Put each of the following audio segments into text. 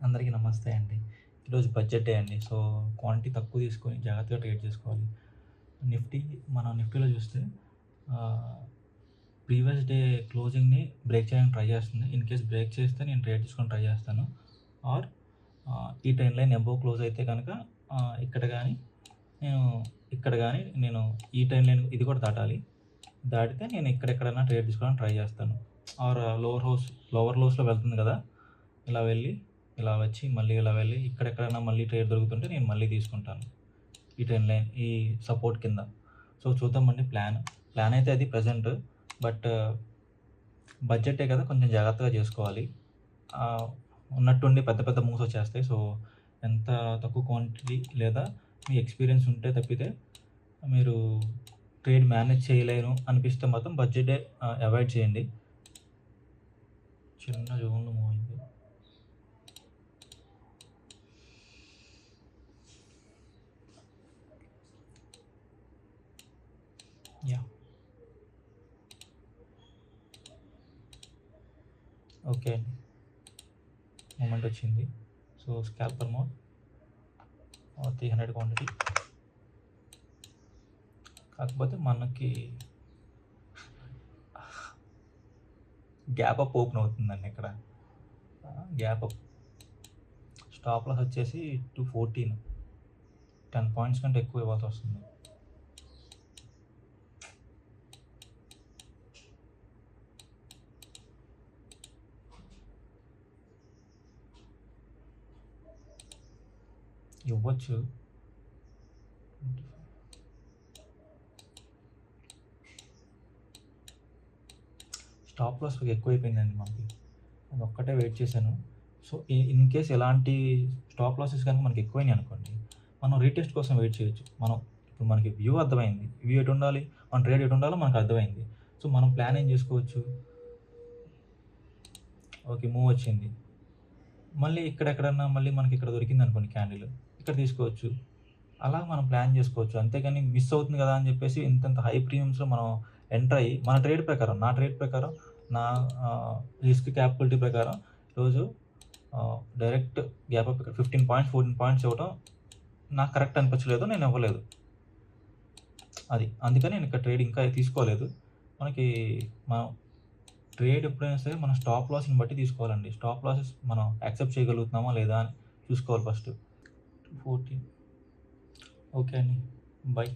అందరికీ నమస్తే అండి. ఈరోజు బడ్జెట్ డే అండి. సో, క్వాంటిటీ తక్కువ తీసుకొని జాగ్రత్తగా ట్రేడ్ చేసుకోవాలి. నిఫ్టీ మనం నిఫ్టీలో చూస్తే ఆహ్, ప్రీవియస్ డే క్లోజింగ్‌ని బ్రేక్ చేయడానికి ట్రై చేస్తుంది. ఇన్ కేస్ బ్రేక్ చేస్తే నేను ట్రేడ్ తీసుకోవడానికి ట్రై చేస్తాను. ఆర్ ఈ ట్రెండ్ లైన్ అబోవ్ క్లోజ్ అయితే గనక ఇక్కడ గాని నేను ఇక్కడ గాని నేను ఈ ట్రెండ్ లైన్ ఇది కూడా దాటాలి. దాటితే నేను ఎక్కడెక్కడైనా ట్రేడ్ తీసుకోవడానికి ట్రై చేస్తాను. ఆర్ లోవర్ లోస్‌లో వెళ్తుంది కదా! ఇలా వెళ్ళి, ఇలా వచ్చి, మళ్ళీ ఇలా వెళ్ళి ఇక్కడెక్కడైనా మళ్ళీ ట్రేడ్ దొరుకుతుంటే నేను మళ్ళీ తీసుకుంటాను. ఈ ట్రెండ్ లైన్ ఈ సపోర్ట్ కింద. సో, చూద్దామండి ప్లాన్ అయితే అది ప్రెజెంట్. బట్ బడ్జెటే కదా! కొంచెం జాగ్రత్తగా చేసుకోవాలి. ఉన్నట్టుండి పెద్ద పెద్ద మూవ్స్ వచ్చేస్తాయి. సో, ఎంత తక్కువ క్వాంటిటీ లేదా మీ ఎక్స్‌పీరియన్స్ ఉంటే తప్పితే మీరు ట్రేడ్ మేనేజ్ చేయలేను అనిపిస్తే మాత్రం బడ్జెటే అవాయిడ్ చేయండి. చిన్న జోన్‌లో మూవ్ అయింది. యాహ్! ఓకే అండి. మూవ్‌మెంట్ వచ్చింది. So, స్కాల్పర్ mode 300 quantity. కాకపోతే మనకి గ్యాప్ అప్ ఓపెన్ అవుతుందండి ఇక్కడ. Gap up. స్టాప్ లాస్ వచ్చేసి 214. 10 పాయింట్స్ కంటే ఎక్కువ ఇవ్వాల్సి వస్తుంది. ఇవ్వచ్చు. స్టాప్ లాస్ ఎక్కువైపోయిందండి మనకి. అదొక్కటే వెయిట్ చేశాను. సో, ఇన్ కేస్ ఎలాంటి స్టాప్ లాసెస్ కనుక మనకి ఎక్కువైనాయి అనుకోండి, మనం రీటెస్ట్ కోసం వెయిట్ చేయొచ్చు. ఇప్పుడు మనకి వ్యూ అర్థమైంది. వ్యూ ఎటుండాలి, మన ట్రేడ్ ఎటుండాలో మనకు అర్థమైంది. సో, మనం ప్లాన్ ఏం చేసుకోవచ్చు? ఓకే. మూవ్ వచ్చింది. మళ్ళీ ఇక్కడెక్కడన్నా మళ్ళీ మనకి ఇక్కడ దొరికిందనుకోండి క్యాండిల్, ఇక్కడ తీసుకోవచ్చు. అలా మనం ప్లాన్ చేసుకోవచ్చు. అంతేగాని మిస్ అవుతుంది కదా అని చెప్పేసి ఇంతంత హై ప్రీమియమ్స్‌లో మనం ఎంటర్ అయ్యి మన ట్రేడ్ ప్రకారం, నా ట్రేడ్ ప్రకారం, నా రిస్క్ క్యాపబిలిటీ ప్రకారం ఈరోజు డైరెక్ట్ గ్యాప్ అప్ ఇక్కడ 15 పాయింట్స్, 14 పాయింట్స్ ఇవ్వడం నాకు కరెక్ట్ అనిపించలేదు. నేను ఇవ్వలేదు. అందుకని నేను ఇక్కడ ట్రేడ్ ఇంకా తీసుకోలేదు. మనకి మనం ట్రేడ్ ఎప్పుడైనా సరే మన స్టాప్ లాస్‌ని బట్టి తీసుకోవాలండి. స్టాప్ లాసెస్ మనం యాక్సెప్ట్ చేయగలుగుతున్నామా లేదా అని చూసుకోవాలి ఫస్ట్. 14. ఓకే అండి. బై.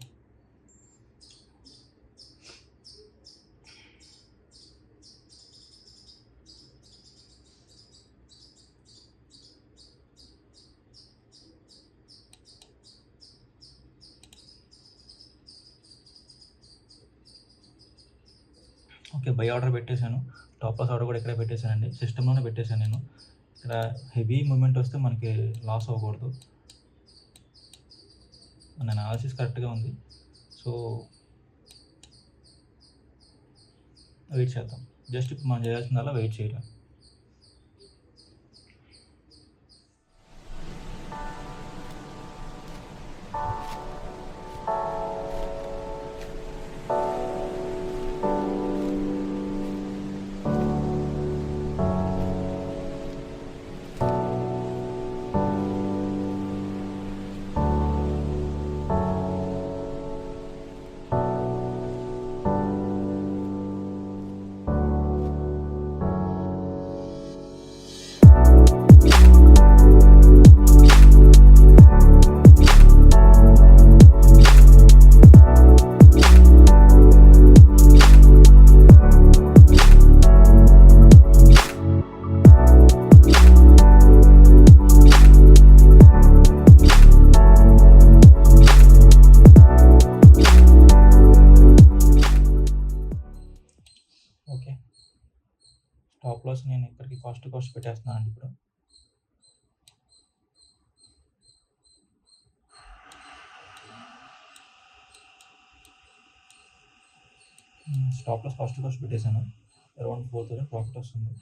ఓకే. బై ఆర్డర్ పెట్టేశాను. స్టాప్ లాస్ ఆర్డర్ కూడా ఇక్కడే పెట్టేశానండి. సిస్టమ్‌లోనే పెట్టేశాను నేను. ఇక్కడ హెవీ మూవ్‌మెంట్ వస్తే మనకి లాస్ అవ్వకూడదు. మన అనాలిసిస్ కరెక్ట్‌గా ఉంది. సో, వెయిట్ చేద్దాం. జస్ట్ ఇప్పుడు మనం చేయాల్సిందల్లా వెయిట్ చేయడం. ఓకే. స్టాప్ లాస్ నేను ఇక్కడికి కాస్ట్ పెట్టేస్తున్నానండి ఇప్పుడు. స్టాప్ లాస్ కాస్ట్ పెట్టేశాను. అరౌండ్ 4,000 ప్రాఫిట్ వస్తుంది.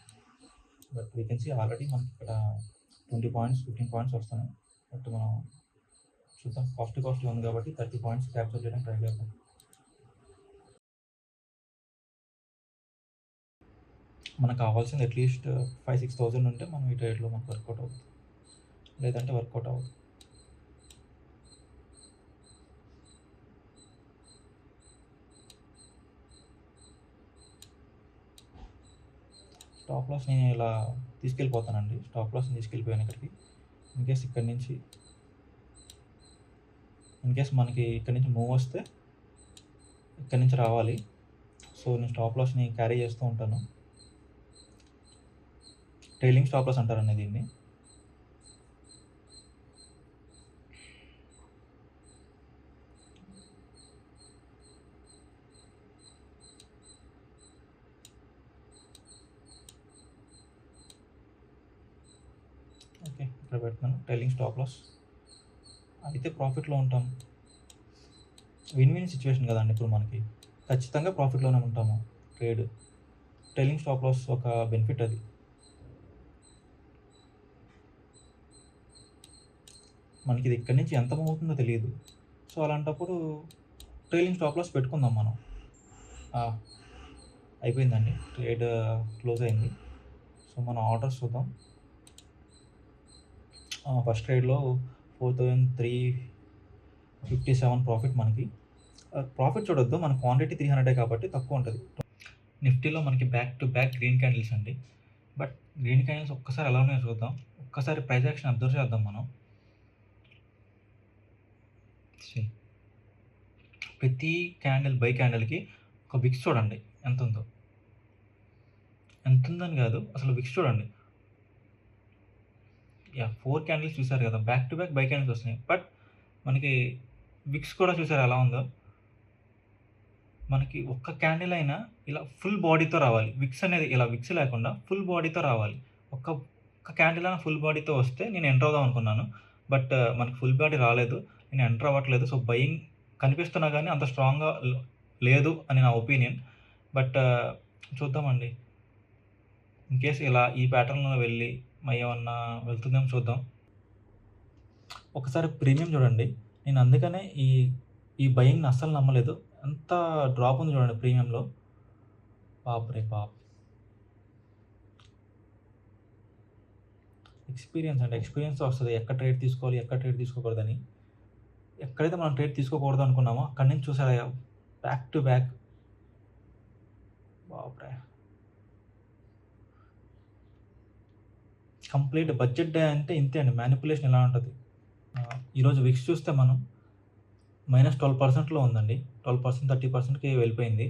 But we can see already మనకి ఇక్కడ 20 పాయింట్స్, 15 పాయింట్స్ వస్తున్నాయి. బట్ మనం చూద్దాం. కాస్ట్‌లో ఉంది కాబట్టి 30 పాయింట్స్ క్యాప్చర్ చేయడానికి ట్రై చేద్దాం. మనకు కావాల్సింది అట్‌లీస్ట్ 5,000-6,000 ఉంటే మనం ఈ ట్రేడ్‌లో మనకు వర్కౌట్ అవుతుంది. లేదంటే వర్కౌట్ అవ్వదు. స్టాప్ లాస్‌ని ఇలా తీసుకెళ్ళిపోతానండి. స్టాప్ లాస్‌ని తీసుకెళ్ళిపోయాను ఇక్కడికి. ఇన్‌కేస్ ఇక్కడి నుంచి మనకి ఇక్కడి నుంచి మూవ్ వస్తే ఇక్కడి నుంచి రావాలి. సో, నేను స్టాప్ లాస్‌ని క్యారీ చేస్తూ ఉంటాను. ట్రైలింగ్ స్టాప్ లాస్ అంటారండి దీన్ని. ఓకే. ఇక్కడ పెడుతున్నాను ట్రైలింగ్ స్టాప్ లాస్. అయితే ప్రాఫిట్‌లో ఉంటాం. విన్ విన్ సిచ్యువేషన్ కదండీ ఇప్పుడు మనకి. ఖచ్చితంగా ప్రాఫిట్‌లోనే ఉంటాము ట్రేడ్. ట్రైలింగ్ స్టాప్ లాస్ ఒక బెనిఫిట్ అది. మనకి ఇది ఇక్కడి నుంచి ఎంత మూవ్ అవుతుందో తెలీదు. సో, అలాంటప్పుడు ట్రైలింగ్ స్టాప్ లాస్ పెట్టుకుందాం మనం. అయిపోయిందండి. ట్రేడ్ క్లోజ్ అయింది. సో, మనం ఆర్డర్స్ చూద్దాం. ఫస్ట్ ట్రేడ్‌లో 4,357 ప్రాఫిట్ మనకి. ప్రాఫిట్ చూడొద్దు. మన క్వాంటిటీ 300 కాబట్టి తక్కువ ఉంటది. నిఫ్టీలో మనకి back to back green candles అండి. బట్ గ్రీన్ క్యాండిల్స్ ఒక్కసారి ఎలా ఉన్నాయో చూద్దాం. ఒక్కసారి ప్రైస్ యాక్షన్ అబ్జర్వ్ చేద్దాం మనం. సీ ప్రతి క్యాండిల్ బై క్యాండిల్‌కి ఒక విక్స్ చూడండి ఎంతుందో. ఎంతుందని కాదు, అసలు విక్స్ చూడండి. 4 క్యాండిల్స్ చూసారు కదా! Back to back by candles వస్తున్నాయి. బట్ మనకి విక్స్ కూడా చూసారా ఎలా ఉందో? మనకి ఒక్క క్యాండిల్ అయినా ఇలా ఫుల్ బాడీతో రావాలి. విక్స్ అనేది ఇలా విక్స్ లేకుండా ఫుల్ బాడీతో రావాలి. ఒక్క ఒక్క క్యాండిల్ అయినా ఫుల్ బాడీతో వస్తే నేను ఎంటర్ అవుదాం అనుకున్నాను. బట్ మనకి ఫుల్ బాడీ రాలేదు. నేను ఎంటర్ అవ్వట్లేదు. సో, బయింగ్ కనిపిస్తున్నా గానీ అంత స్ట్రాంగ్‌గా లేదు అని నా ఒపీనియన్. బట్ చూద్దామండి. ఇన్‌కేస్ ఇలా ఈ ప్యాటర్న్‌లో వెళ్ళి ఏమన్నా వెళ్తుందేమో చూద్దాం. ఒకసారి ప్రీమియం చూడండి. నేను అందుకనే ఈ బయింగ్‌ని అస్సలు నమ్మలేదు. ఎంత డ్రాప్ ఉంది చూడండి ప్రీమియంలో. బాప్‌రే బాప్! ఎక్స్‌పీరియన్స్ అండి. ఎక్స్‌పీరియన్స్‌తో వస్తది. ఎక్కడ ట్రేడ్ తీసుకోవాలి, ఎక్కడ ట్రేడ్ తీసుకోకూడదని. ఎక్కడైతే మనం ట్రేడ్ తీసుకోకూడదు అనుకున్నామో అక్కడి నుంచి చూసారా బ్యాక్ టు బ్యాక్. బాప్‌రే! కంప్లీట్ బడ్జెట్ డే అంటే ఇంతే అండి. మానిప్యులేషన్ ఇలా ఉంటది. ఈరోజు విక్స్ చూస్తే మనం -12%లో ఉందండి. 12%, 30%కి వెళ్ళిపోయింది.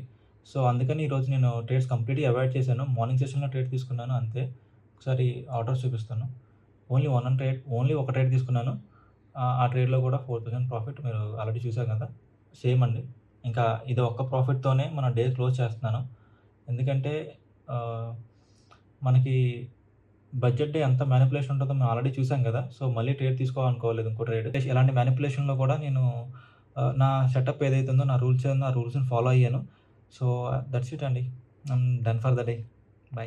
సో, అందుకని ఈరోజు నేను ట్రేడ్స్ కంప్లీట్‌గా అవాయిడ్ చేశాను. మార్నింగ్ సెషన్‌లో ట్రేడ్ తీసుకున్నాను అంతే. ఒకసారి ఆర్డర్స్ చూపిస్తాను. ఓన్లీ ఒక ట్రేడ్ తీసుకున్నాను. ఆ ట్రేడ్‌లో కూడా 4,000 ప్రాఫిట్ మీరు ఆల్రెడీ చూసారు కదా! సేమ్ అండి. ఇంకా ఇది ఒక్క ప్రాఫిట్‌తోనే మన డే క్లోజ్ చేస్తున్నాను. ఎందుకంటే ఆహ్, మనకి బడ్జెట్ డే ఎంత మానిప్యులేషన్ ఉంటుందో మనం ఆల్రెడీ చూసాం కదా! సో, మళ్ళీ ట్రేడ్ తీసుకోవాలనుకోలేదు ఇంకో ట్రేడ్. ఎలాంటి మానిప్యులేషన్‌లో కూడా నేను నా సెటప్ ఏదైతే ఉందో, నా రూల్స్ ఏముందో ఆ రూల్స్‌ని ఫాలో అయ్యాను. సో, దట్స్ ఇట్ అండి. I'm done for the day. By.